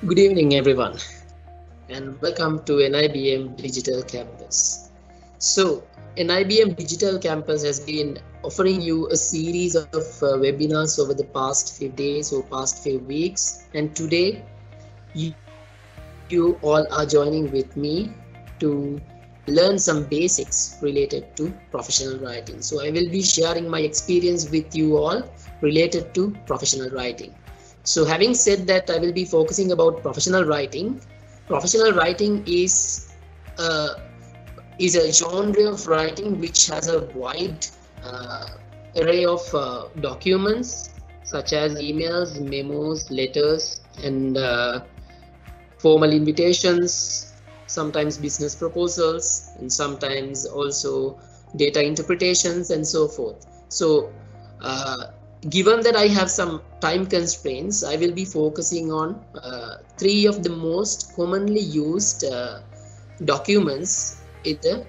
Good evening, everyone, and welcome to NIBM Digital Campus. So, NIBM Digital Campus has been offering you a series of webinars over the past few days or past few weeks, and today you all are joining with me to learn some basics related to professional writing. So, I will be sharing my experience with you all related to professional writing. So having said that, I will be focusing about professional writing. Professional writing is a genre of writing which has a wide array of documents such as emails, memos, letters, and formal invitations, sometimes business proposals, and sometimes also data interpretations and so forth. So given that I have some time constraints, I will be focusing on three of the most commonly used documents in the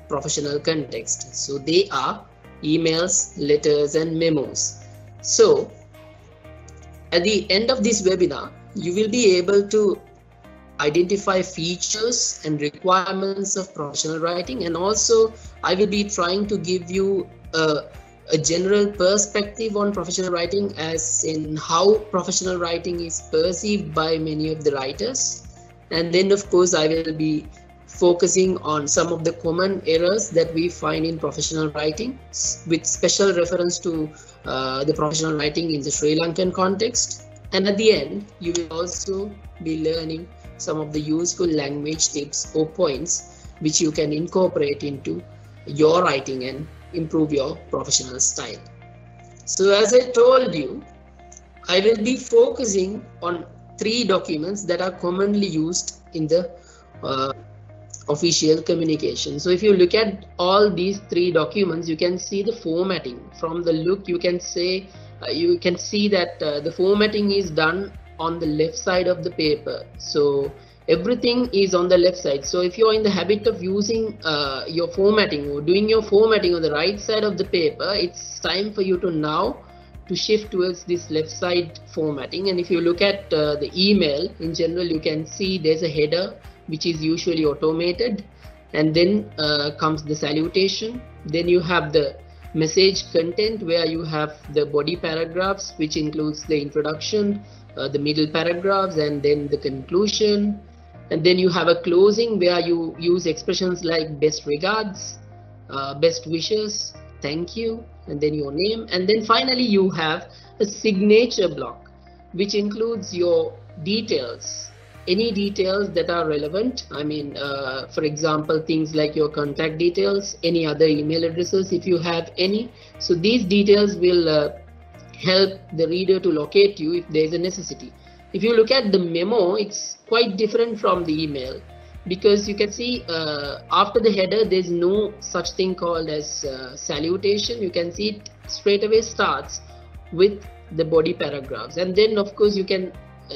professional context. So they are emails, letters, and memos. So at the end of this webinar, you will be able to identify features and requirements of professional writing, and also I will be trying to give you a general perspective on professional writing, as in how professional writing is perceived by many of the writers. And then of course I will be focusing on some of the common errors that we find in professional writing, with special reference to the professional writing in the Sri Lankan context. And at the end, you will also be learning some of the useful language tips or points which you can incorporate into your writing and improve your professional style. So as I told you, I will be focusing on three documents that are commonly used in the official communication. So if you look at all these three documents, you can see the formatting. From the look, you can see that the formatting is done on the left side of the paper. So everything is on the left side. So if you're in the habit of using your formatting or doing your formatting on the right side of the paper, it's time for you to now to shift towards this left side formatting. And if you look at the email in general, you can see there's a header which is usually automated, and then comes the salutation. Then you have the message content, where you have the body paragraphs, which includes the introduction, the middle paragraphs, and then the conclusion. And then you have a closing where you use expressions like best regards, best wishes, thank you, and then your name. And then finally you have a signature block, which includes your details, any details that are relevant. I mean, for example, things like your contact details, any other email addresses if you have any. So these details will help the reader to locate you if there is a necessity. If you look at the memo, it's quite different from the email, because you can see after the header there's no such thing called as salutation. You can see it straight away starts with the body paragraphs, and then of course you can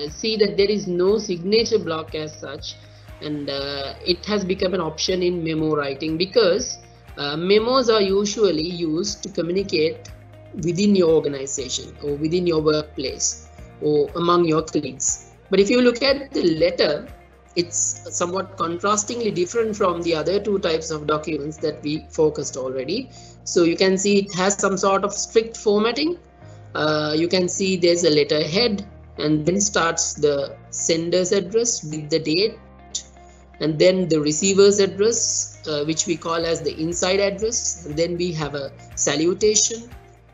see that there is no signature block as such, and it has become an option in memo writing, because memos are usually used to communicate within your organization or within your workplace or among your colleagues. But if you look at the letter, it's somewhat contrastingly different from the other two types of documents that we focused already. So you can see it has some sort of strict formatting. You can see there's a letterhead, and then starts the sender's address with the date, and then the receiver's address, which we call as the inside address. And then we have a salutation,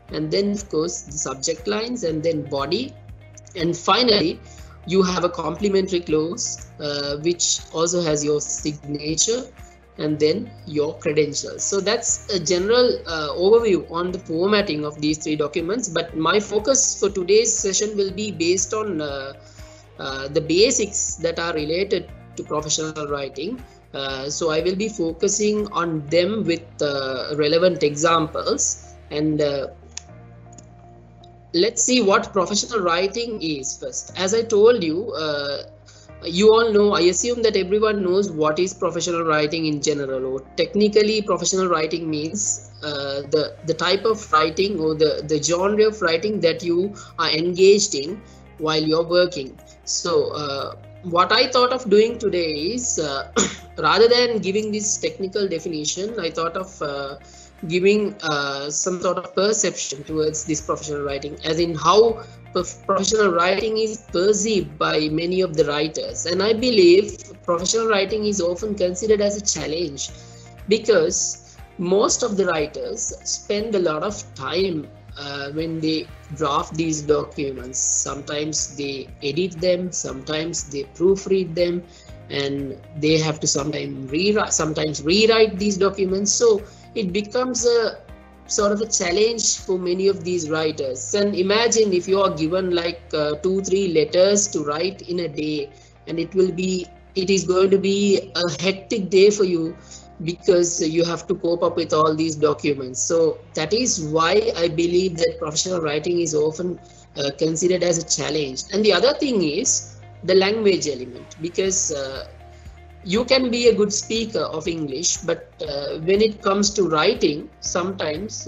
and then of course the subject lines, and then body. And finally you have a complimentary clause, which also has your signature and then your credentials. So that's a general overview on the formatting of these three documents, but my focus for today's session will be based on the basics that are related to professional writing. So I will be focusing on them with relevant examples, and let's see what professional writing is first. As I told you, you all know, I assume that everyone knows what is professional writing in general, or technically professional writing means the type of writing or the genre of writing that you are engaged in while you're working. So what I thought of doing today is rather than giving this technical definition, I thought of giving some sort of perception towards this professional writing, as in how professional writing is perceived by many of the writers. And I believe professional writing is often considered as a challenge because most of the writers spend a lot of time when they draft these documents. Sometimes they edit them, sometimes they proofread them, and they have to sometimes rewrite these documents. So it becomes a sort of a challenge for many of these writers. And imagine if you are given like 2-3 letters to write in a day, and it is going to be a hectic day for you because you have to cope up with all these documents. So that is why I believe that professional writing is often considered as a challenge. And the other thing is the language element, because you can be a good speaker of English, but when it comes to writing, sometimes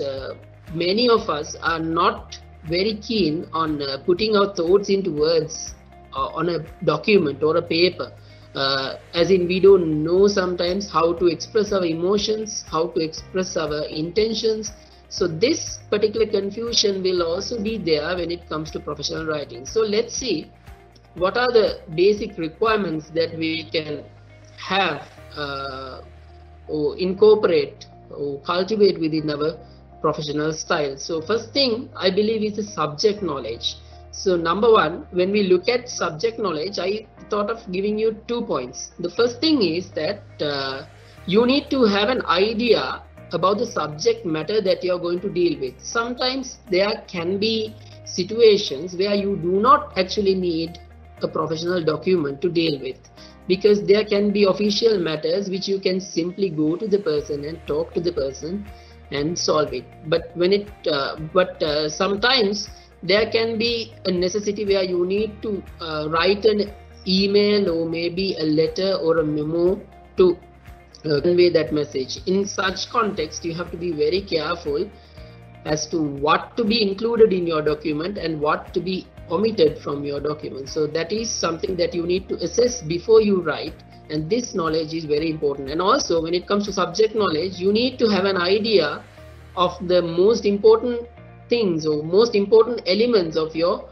many of us are not very keen on putting our thoughts into words on a document or a paper. As in, we don't know sometimes how to express our emotions, how to express our intentions. So this particular confusion will also be there when it comes to professional writing. So let's see what are the basic requirements that we can have or incorporate or cultivate within our professional style. So first thing I believe is the subject knowledge. So number one, when we look at subject knowledge, I thought of giving you 2 points. The first thing is that you need to have an idea about the subject matter that you're going to deal with. Sometimes there can be situations where you do not actually need a professional document to deal with, because there can be official matters which you can simply go to the person and talk to the person and solve it. But sometimes there can be a necessity where you need to write an email or maybe a letter or a memo to convey that message. In such context, you have to be very careful as to what to be included in your document and what to be omitted from your document. So that is something that you need to assess before you write, and this knowledge is very important. And also, when it comes to subject knowledge, you need to have an idea of the most important things or most important elements of your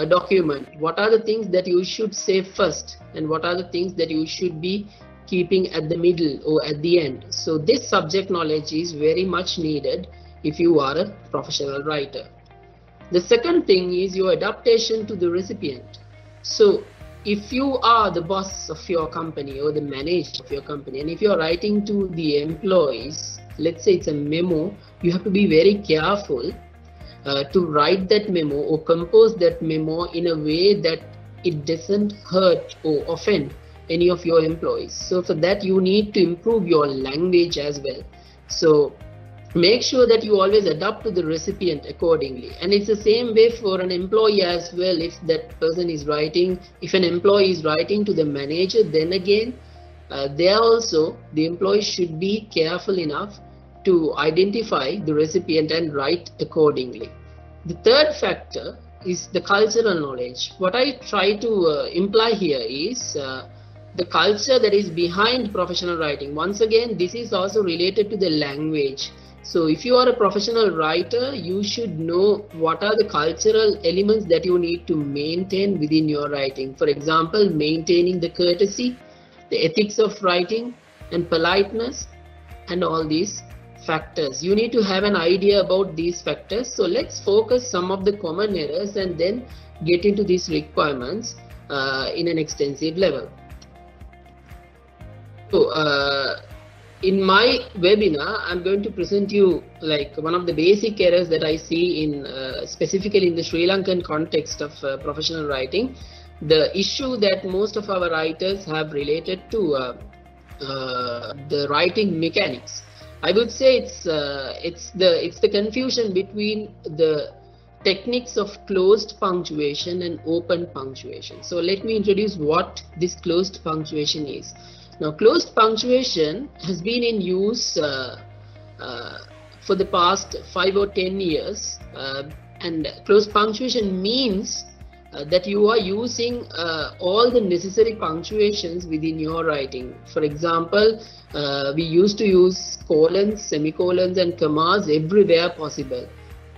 document. What are the things that you should say first, and what are the things that you should be keeping at the middle or at the end. So this subject knowledge is very much needed if you are a professional writer. The second thing is your adaptation to the recipient. So if you are the boss of your company or the manager of your company, and if you are writing to the employees, let's say it's a memo, you have to be very careful to write that memo or compose that memo in a way that it doesn't hurt or offend any of your employees. So for that, you need to improve your language as well. So make sure that you always adapt to the recipient accordingly. And it's the same way for an employee as well. If that person is writing, if an employee is writing to the manager, then again, there also the employee should be careful enough to identify the recipient and write accordingly. The third factor is the cultural knowledge. What I try to imply here is the culture that is behind professional writing. Once again, this is also related to the language. So if you are a professional writer, you should know what are the cultural elements that you need to maintain within your writing. For example, maintaining the courtesy, the ethics of writing, and politeness, and all these factors. You need to have an idea about these factors. So let's focus some of the common errors and then get into these requirements in an extensive level. So in my webinar, I'm going to present you like one of the basic errors that I see in specifically in the Sri Lankan context of professional writing. The issue that most of our writers have related to the writing mechanics. I would say it's the confusion between the techniques of closed punctuation and open punctuation. So let me introduce what this closed punctuation is. Now, closed punctuation has been in use for the past 5 or 10 years, and closed punctuation means that you are using all the necessary punctuations within your writing. For example, we used to use colons, semicolons and commas everywhere possible.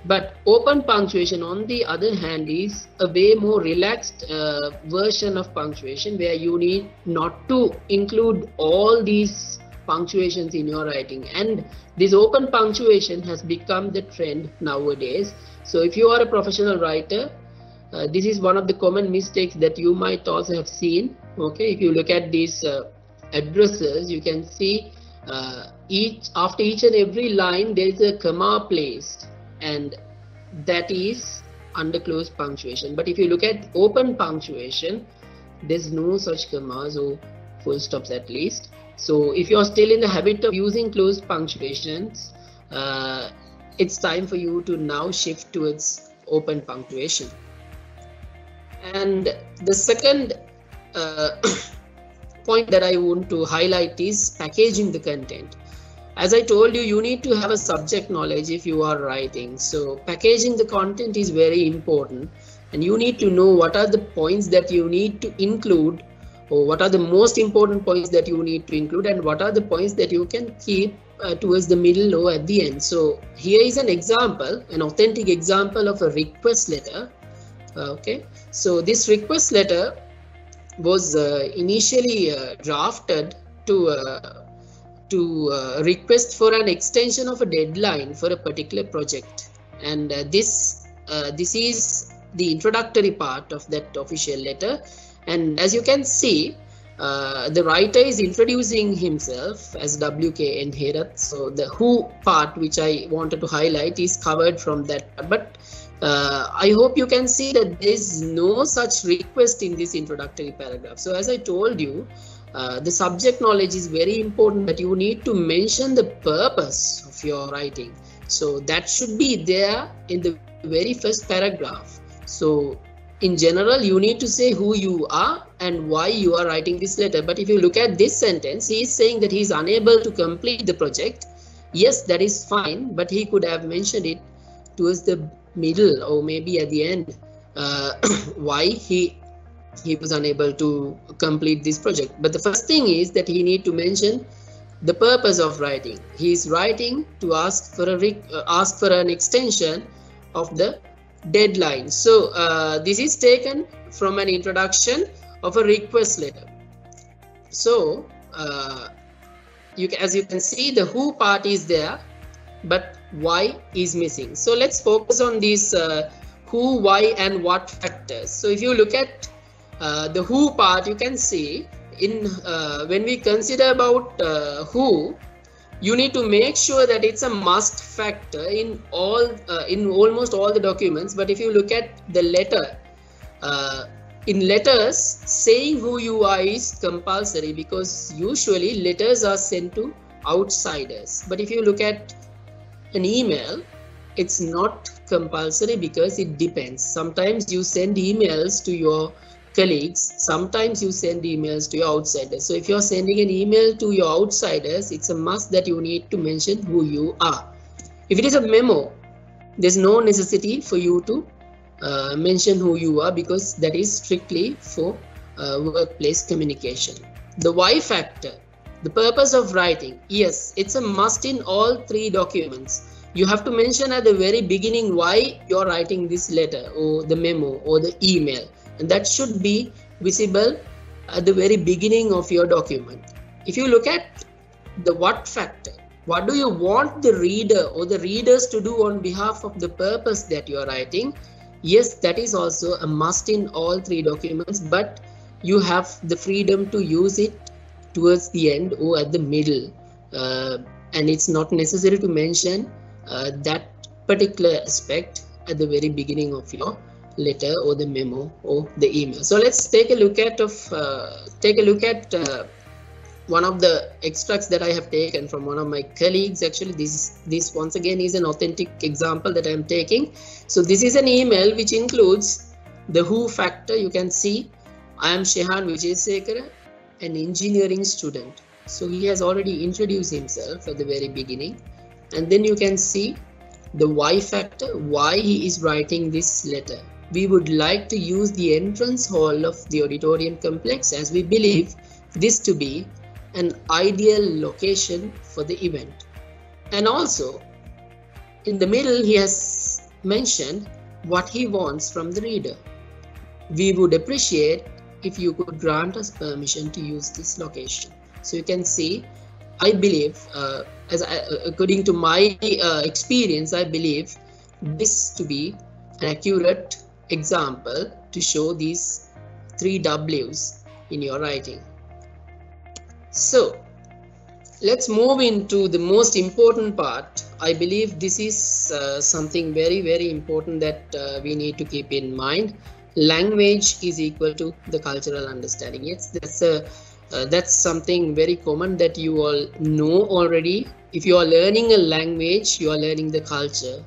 But open punctuation, on the other hand, is a way more relaxed version of punctuation, where you need not to include all these punctuations in your writing. And this open punctuation has become the trend nowadays. So if you are a professional writer, this is one of the common mistakes that you might also have seen. Okay, if you look at these addresses, you can see after each and every line there is a comma placed, and that is under closed punctuation. But if you look at open punctuation, there's no such commas or full stops at least. So if you're still in the habit of using closed punctuations, it's time for you to now shift towards open punctuation. And the second point that I want to highlight is packaging the content. As I told you, you need to have a subject knowledge if you are writing. So packaging the content is very important, and you need to know what are the points that you need to include, or what are the most important points that you need to include, and what are the points that you can keep towards the middle or at the end. So here is an example, an authentic example of a request letter. Okay, so this request letter was initially drafted to request for an extension of a deadline for a particular project, and this is the introductory part of that official letter. And as you can see, the writer is introducing himself as WK Enherath. So the who part, which I wanted to highlight, is covered from that. But I hope you can see that there is no such request in this introductory paragraph. So as I told you, the subject knowledge is very important, that you need to mention the purpose of your writing. So that should be there in the very first paragraph. So in general, you need to say who you are and why you are writing this letter. But if you look at this sentence, he is saying that he is unable to complete the project. Yes, that is fine, but he could have mentioned it towards the middle or maybe at the end, why he was unable to complete this project. But the first thing is that he need to mention the purpose of writing. He is writing to ask for an extension of the deadline. So this is taken from an introduction of a request letter. So as you can see, the who part is there, but why is missing. So let's focus on these who, why and what factors. So if you look at the who part, you can see when we consider about who, you need to make sure that it's a must factor in almost all the documents. But if you look at the letter, in letters, saying who you are is compulsory, because usually letters are sent to outsiders. But if you look at an email, it's not compulsory, because it depends. Sometimes you send emails to your colleagues, sometimes you send emails to your outsiders. So if you're sending an email to your outsiders, it's a must that you need to mention who you are. If it is a memo, there's no necessity for you to mention who you are, because that is strictly for workplace communication. The why factor, the purpose of writing, yes, it's a must in all three documents. You have to mention at the very beginning why you're writing this letter or the memo or the email, and that should be visible at the very beginning of your document. If you look at the what factor, what do you want the reader or the readers to do on behalf of the purpose that you are writing? Yes, that is also a must in all three documents, but you have the freedom to use it towards the end or at the middle, and it's not necessary to mention that particular aspect at the very beginning of your letter or the memo or the email. So let's take a look at one of the extracts that I have taken from one of my colleagues. Actually, this once again is an authentic example that I am taking. So this is an email which includes the who factor. You can see I am Weerasekara, an engineering student. So he has already introduced himself at the very beginning, and then you can see the why factor, why he is writing this letter. we would like to use the entrance hall of the auditorium complex, as we believe this to be an ideal location for the event. And also, in the middle, he has mentioned what he wants from the reader. We would appreciate if you could grant us permission to use this location. So you can see, I believe, according to my experience, I believe this to be an accurate example to show these 3 W's in your writing. So let's move into the most important part. I believe this is something very, very important that we need to keep in mind. Language is equal to the cultural understanding. Yes, that's something very common that you all know already. If you are learning a language, you are learning the culture,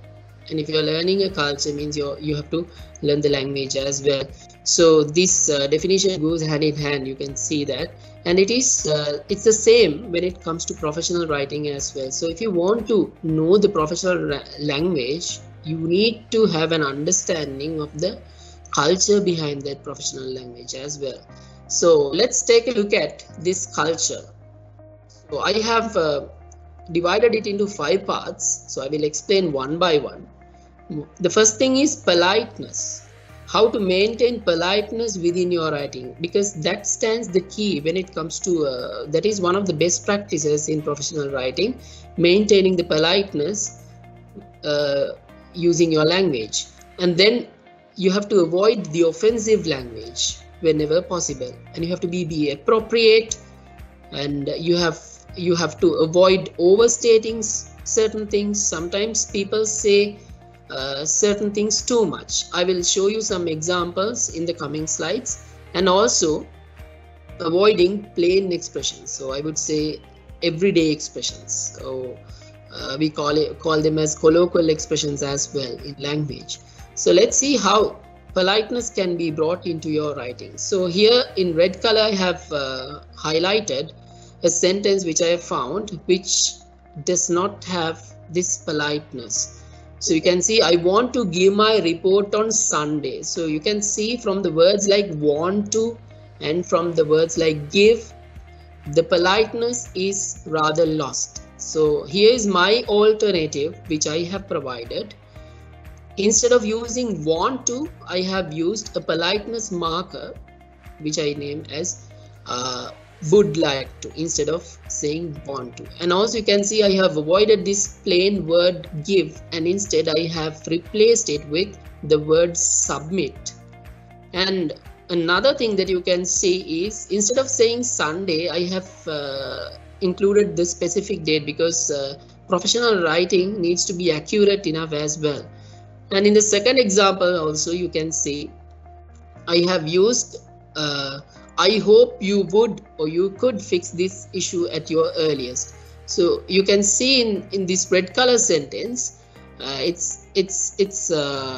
and if you are learning a culture, means you have to learn the language as well. So this definition goes hand in hand. You can see that, and it's the same when it comes to professional writing as well. So if you want to know the professional language, you need to have an understanding of the culture behind that professional language as well. So let's take a look at this culture. So I have divided it into 5 parts. So I will explain one by one. The first thing is politeness. How to maintain politeness within your writing, because that stands the key when it comes to that is one of the best practices in professional writing, maintaining the politeness using your language. And then you have to avoid the offensive language whenever possible, and you have to be appropriate, and you have to avoid overstating certain things. Sometimes people say certain things too much. I will show you some examples in the coming slides. And also avoiding plain expressions. So I would say everyday expressions. So we call them as colloquial expressions as well in language. So let's see how politeness can be brought into your writing. So here in red color I have highlighted a sentence which I have found which does not have this politeness. So you can see, I want to give my report on Sunday. So you can see from the words like want to and from the words like give, the politeness is rather lost. So here is my alternative which I have provided. Instead of using want to, I have used a politeness marker which I named as would like to, instead of saying want to. And also you can see I have avoided this plain word give, and instead I have replaced it with the word submit. And another thing that you can see is, instead of saying Sunday, I have included the specific date, because professional writing needs to be accurate enough as well. And in the second example also you can see I have used I hope you would or you could fix this issue at your earliest. So you can see in this red color sentence, it's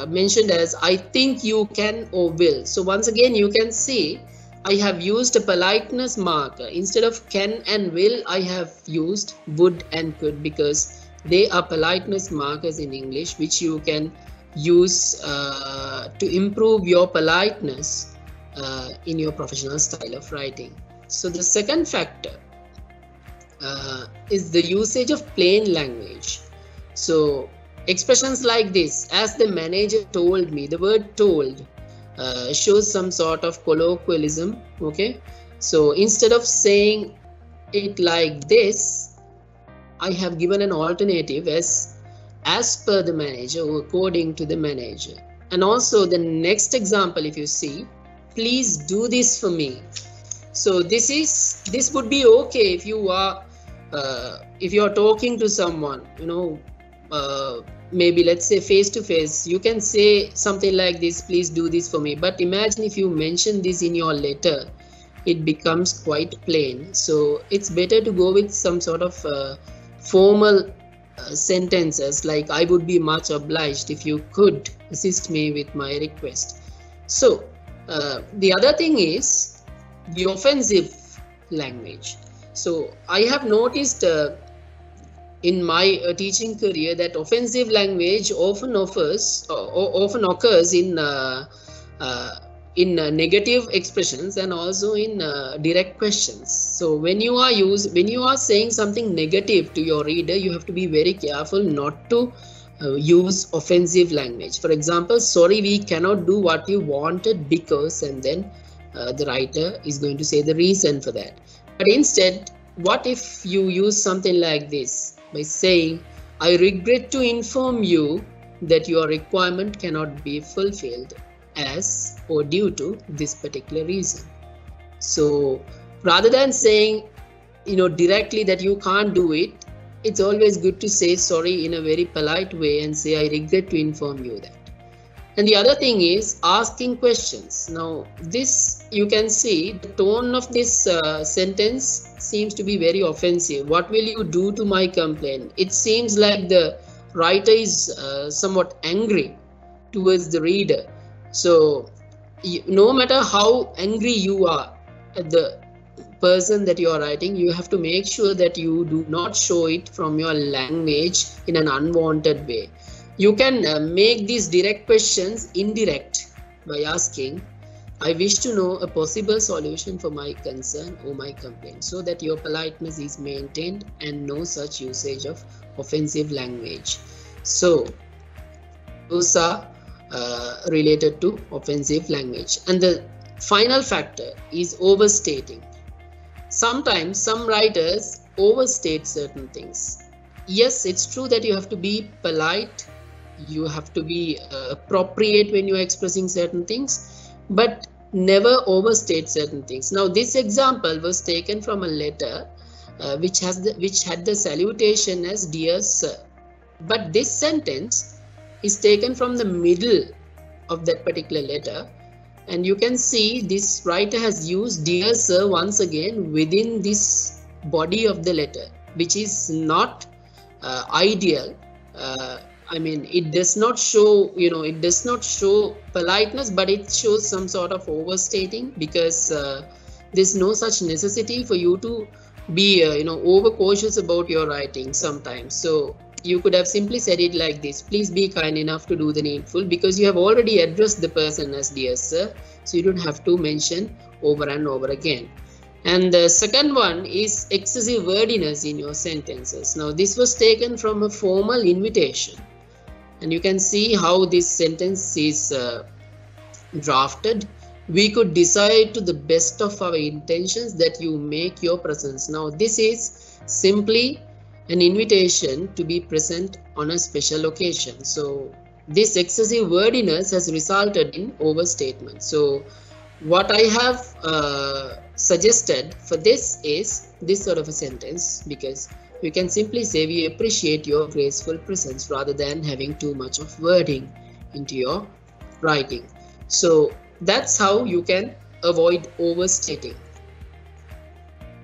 mentioned as I think you can or will. So once again you can see I have used a politeness marker. Instead of can and will, I have used would and could, because they are politeness markers in English which you can use to improve your politeness in your professional style of writing. So the second factor is the usage of plain language. So expressions like this, as the manager told me, the word told shows some sort of colloquialism. Okay, so instead of saying it like this, I have given an alternative as per the manager or according to the manager. And also the next example, if you see, please do this for me. So this would be okay if you are talking to someone, maybe let's say face to face, you can say something like this, please do this for me. But imagine if you mention this in your letter, it becomes quite plain. So it's better to go with some sort of formal sentences like I would be much obliged if you could assist me with my request. So the other thing is the offensive language. So I have noticed in my teaching career that offensive language often occurs in negative expressions and also in direct questions. So when you are saying something negative to your reader, you have to be very careful not to use offensive language. For example, sorry, we cannot do what you wanted because, and then the writer is going to say the reason for that. But instead, what if you use something like this by saying, I regret to inform you that your requirement cannot be fulfilled as or due to this particular reason. So rather than saying, directly that you can't do it, it's always good to say sorry in a very polite way and say, I regret to inform you that. And the other thing is asking questions. Now this, you can see the tone of this sentence seems to be very offensive. What will you do to my complaint? It seems like the writer is somewhat angry towards the reader. So no matter how angry you are at the person that you are writing, you have to make sure that you do not show it from your language in an unwanted way. You can make these direct questions indirect by asking, I wish to know a possible solution for my concern or my complaint, so that your politeness is maintained and no such usage of offensive language. So those are related to offensive language. And the final factor is overstating. Sometimes some writers overstate certain things. Yes, it's true that you have to be polite, you have to be appropriate when you are expressing certain things, but never overstate certain things. Now this example was taken from a letter which had the salutation as dear sir, but this sentence is taken from the middle of that particular letter, and you can see this writer has used dear sir once again within this body of the letter, which is not ideal. I mean, it does not show, it does not show politeness, but it shows some sort of overstating, because there's no such necessity for you to be, overcautious about your writing sometimes. So you could have simply said it like this: please be kind enough to do the needful, because you have already addressed the person as dear sir, so you don't have to mention over and over again. And the second one is excessive wordiness in your sentences. Now this was taken from a formal invitation, and you can see how this sentence is drafted. We could decide to the best of our intentions that you make your presence. Now this is simply an invitation to be present on a special occasion. So this excessive wordiness has resulted in overstatement. So what I have suggested for this is this sort of a sentence, because you can simply say, we appreciate your graceful presence, rather than having too much of wording into your writing. So that's how you can avoid overstating.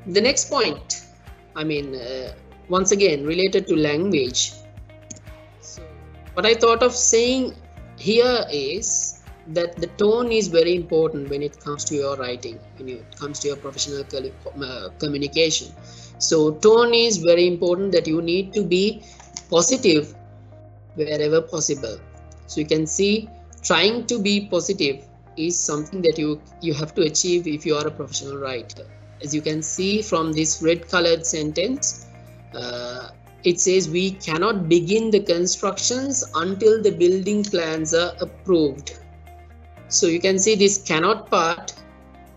The next point, once again related to language. So what I thought of saying here is that the tone is very important when it comes to your writing, when it comes to your professional communication. So tone is very important, that you need to be positive wherever possible. So you can see, trying to be positive is something that you have to achieve if you are a professional writer. As you can see from this red colored sentence, it says we cannot begin the constructions until the building plans are approved. So you can see this cannot part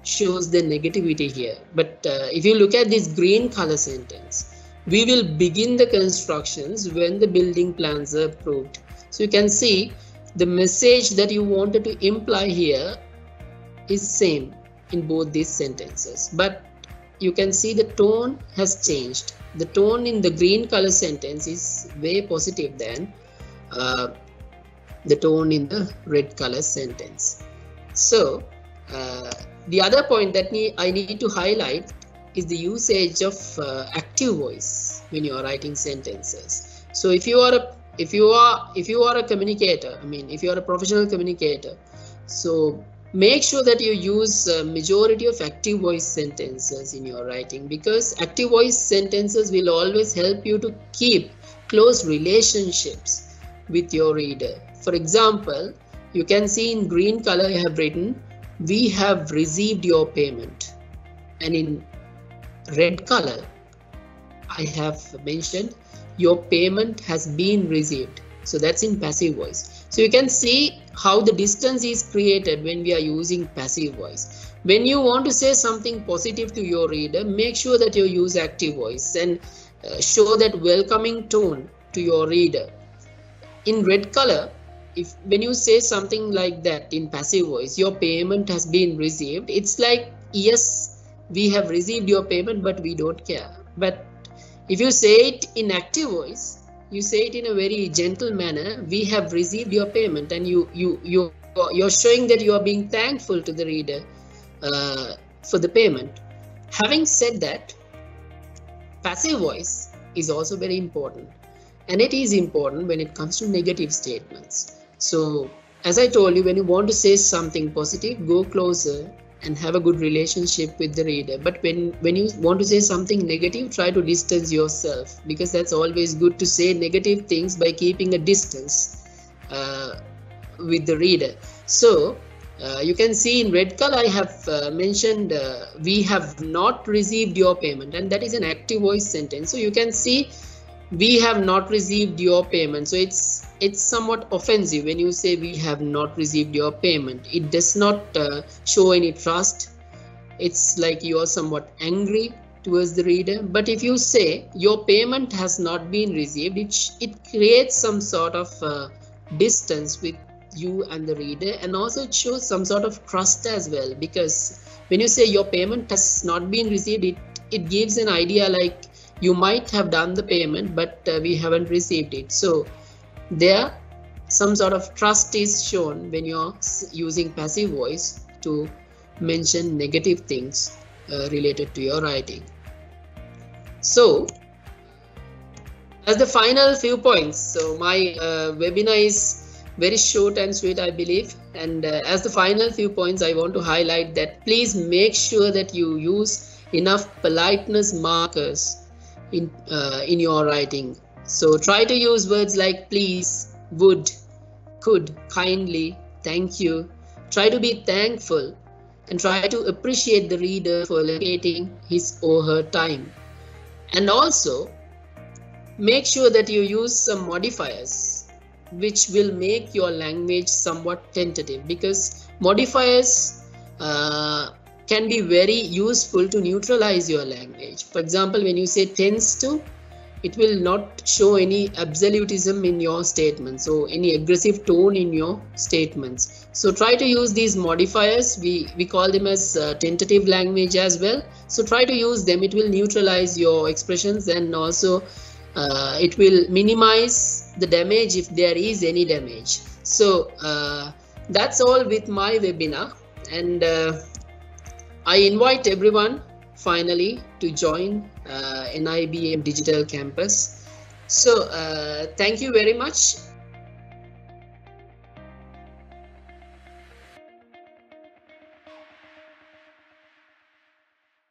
shows the negativity here. But if you look at this green color sentence, we will begin the constructions when the building plans are approved. So you can see the message that you wanted to imply here is same in both these sentences, but you can see the tone has changed. The tone in the green color sentence is way positive than the tone in the red color sentence. So the other point that I need to highlight is the usage of active voice when you are writing sentences. So if you are a communicator, if you are a professional communicator, so Make sure that you use majority of active voice sentences in your writing, because active voice sentences will always help you to keep close relationships with your reader. For example, you can see in green color I have written, "We have received your payment," and in red color I have mentioned, "Your payment has been received." So that's in passive voice. So you can see how the distance is created when we are using passive voice. When you want to say something positive to your reader, make sure that you use active voice and show that welcoming tone to your reader. In red color, when you say something like that in passive voice, "Your payment has been received," it's like, yes, we have received your payment, but we don't care. But if you say it in active voice, you say it in a very gentle manner, "We have received your payment," and you're showing that you are being thankful to the reader for the payment. Having said that, passive voice is also very important, and it is important when it comes to negative statements. So as I told you, when you want to say something positive, go closer and have a good relationship with the reader. But when you want to say something negative, try to distance yourself, because that's always good to say negative things by keeping a distance with the reader. So you can see in red color I have mentioned, "We have not received your payment," and that is an active voice sentence. So you can see, "We have not received your payment." So it's somewhat offensive when you say "we have not received your payment." It does not show any trust. It's like you are somewhat angry towards the reader. But if you say "your payment has not been received," it creates some sort of distance with you and the reader, and also it shows some sort of trust as well, because when you say "your payment has not been received," it gives an idea like you might have done the payment, but we haven't received it. So there, some sort of trust is shown when you're using passive voice to mention negative things related to your writing. So as the final few points, so my webinar is very short and sweet, I believe, and as the final few points, I want to highlight that please make sure that you use enough politeness markers in your writing. So try to use words like please, would, could, kindly, thank you. Try to be thankful and try to appreciate the reader for allocating his or her time. And also make sure that you use some modifiers which will make your language somewhat tentative, because modifiers can be very useful to neutralize your language. For example, when you say "tends to," it will not show any absolutism in your statements, so any aggressive tone in your statements. So try to use these modifiers. We call them as tentative language as well. So try to use them. It will neutralize your expressions, and also it will minimize the damage if there is any damage. So that's all with my webinar, and I invite everyone finally to join NIBM Digital Campus. So thank you very much.